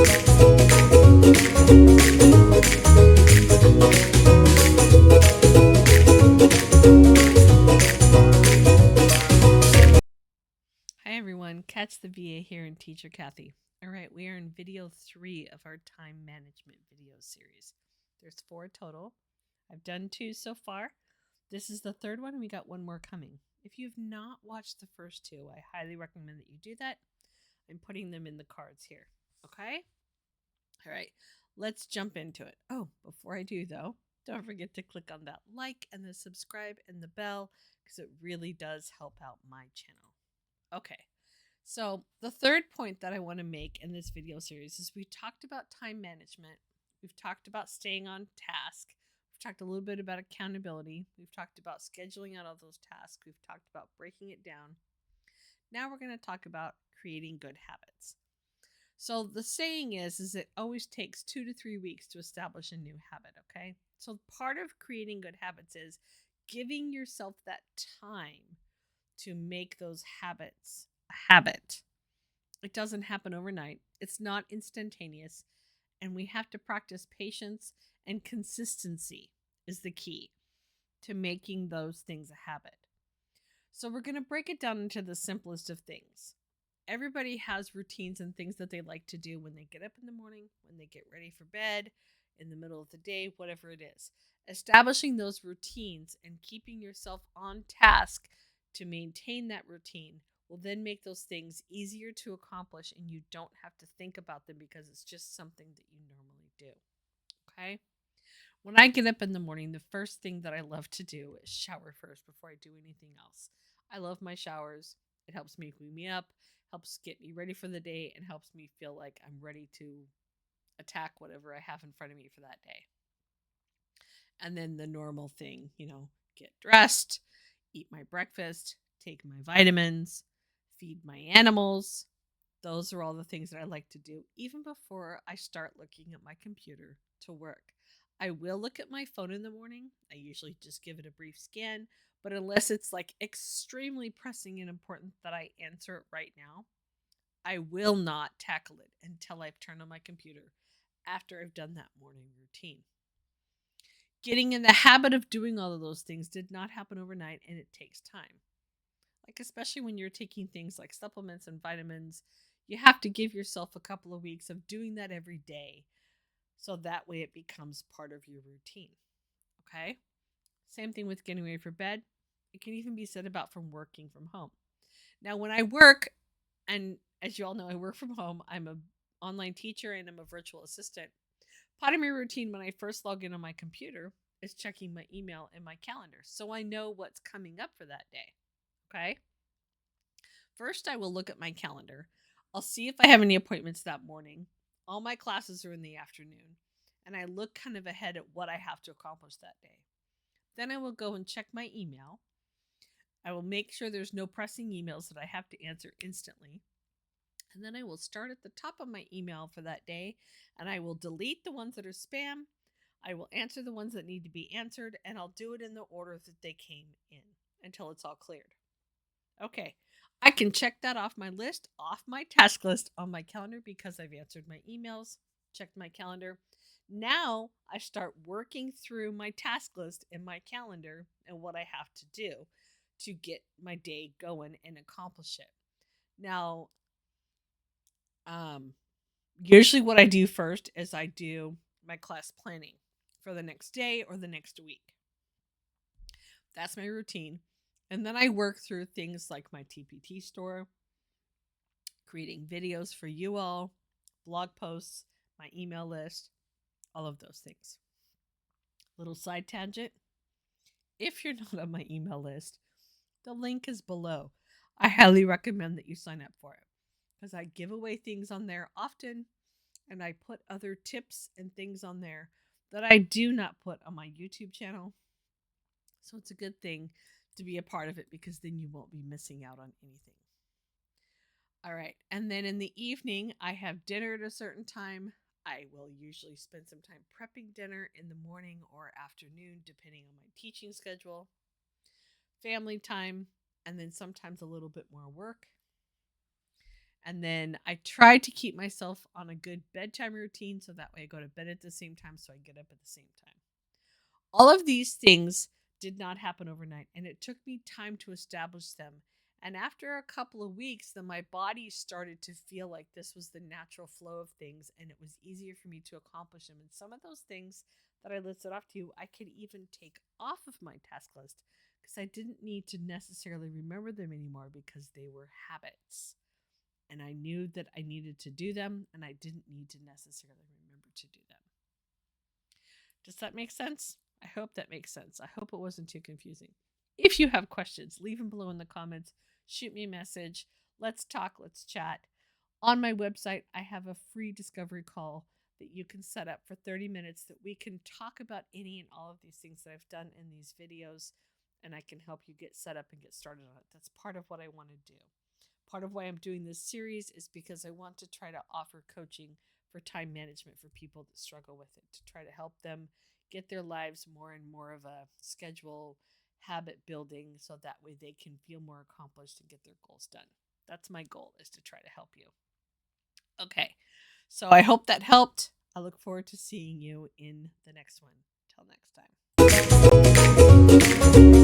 Hi everyone, Catch the VA here and Teacher Kathy. All right, we are in video 3 of our time management video series. There's 4 total. I've done 2 so far. This is the third one, and we got one more coming. If you've not watched the first 2, I highly recommend that you do that. I'm putting them in the cards here. Okay? All right, let's jump into it. Oh, before I do though, don't forget to click on that like and the subscribe and the bell because it really does help out my channel. Okay, so the third point that I want to make in this video series is we talked about time management. We've talked about staying on task. We've talked a little bit about accountability. We've talked about scheduling out all those tasks. We've talked about breaking it down. Now we're going to talk about creating good habits. So the saying is it always takes 2 to 3 weeks to establish a new habit, okay? So part of creating good habits is giving yourself that time to make those habits a habit. It doesn't happen overnight. It's not instantaneous, and we have to practice patience, and consistency is the key to making those things a habit. So we're going to break it down into the simplest of things. Everybody has routines and things that they like to do when they get up in the morning, when they get ready for bed, in the middle of the day, whatever it is. Establishing those routines and keeping yourself on task to maintain that routine will then make those things easier to accomplish, and you don't have to think about them because it's just something that you normally do. Okay? When I get up in the morning, the first thing that I love to do is shower first before I do anything else. I love my showers. It helps me clean me up, helps get me ready for the day, and helps me feel like I'm ready to attack whatever I have in front of me for that day. And then the normal thing, get dressed, eat my breakfast, take my vitamins, feed my animals. Those are all the things that I like to do even before I start looking at my computer to work. I will look at my phone in the morning. I usually just give it a brief scan, but unless it's like extremely pressing and important that I answer it right now, I will not tackle it until I've turned on my computer after I've done that morning routine. Getting in the habit of doing all of those things did not happen overnight, and it takes time. Like, especially when you're taking things like supplements and vitamins, you have to give yourself a couple of weeks of doing that every day. So that way it becomes part of your routine. Okay? Same thing with getting ready for bed. It can even be said about from working from home. Now, when I work, and as you all know, I work from home, I'm an online teacher and I'm a virtual assistant. Part of my routine when I first log in on my computer is checking my email and my calendar so I know what's coming up for that day. Okay? First, I will look at my calendar. I'll see if I have any appointments that morning. All my classes are in the afternoon, and I look kind of ahead at what I have to accomplish that day. Then I will go and check my email. I will make sure there's no pressing emails that I have to answer instantly. And then I will start at the top of my email for that day, and I will delete the ones that are spam. I will answer the ones that need to be answered, and I'll do it in the order that they came in until it's all cleared. Okay, I can check that off my list, off my task list on my calendar because I've answered my emails, checked my calendar. Now I start working through my task list in my calendar and what I have to do to get my day going and accomplish it. Now, usually what I do first is I do my class planning for the next day or the next week. That's my routine. And then I work through things like my TPT store, creating videos for you all, blog posts, my email list, all of those things. Little side tangent. If you're not on my email list, the link is below. I highly recommend that you sign up for it because I give away things on there often, and I put other tips and things on there that I do not put on my YouTube channel. So it's a good thing to be a part of it because then you won't be missing out on anything. All right. And then in the evening, I have dinner at a certain time. I will usually spend some time prepping dinner in the morning or afternoon, depending on my teaching schedule. Family time, and then sometimes a little bit more work. And then I try to keep myself on a good bedtime routine so that way I go to bed at the same time so I get up at the same time. All of these things did not happen overnight, and it took me time to establish them. And after a couple of weeks, then my body started to feel like this was the natural flow of things, and it was easier for me to accomplish them. And some of those things that I listed off to you, I could even take off of my task list because I didn't need to necessarily remember them anymore because they were habits. And I knew that I needed to do them, and I didn't need to necessarily remember to do them. Does that make sense? I hope that makes sense. I hope it wasn't too confusing. If you have questions, leave them below in the comments. Shoot me a message. Let's talk. Let's chat. On my website, I have a free discovery call that you can set up for 30 minutes that we can talk about any and all of these things that I've done in these videos, and I can help you get set up and get started on it. That's part of what I want to do. Part of why I'm doing this series is because I want to try to offer coaching for time management for people that struggle with it, to try to help them get their lives more and more of a schedule, habit building, so that way they can feel more accomplished and get their goals done. That's my goal, is to try to help you. Okay, so I hope that helped. I look forward to seeing you in the next one. Till next time.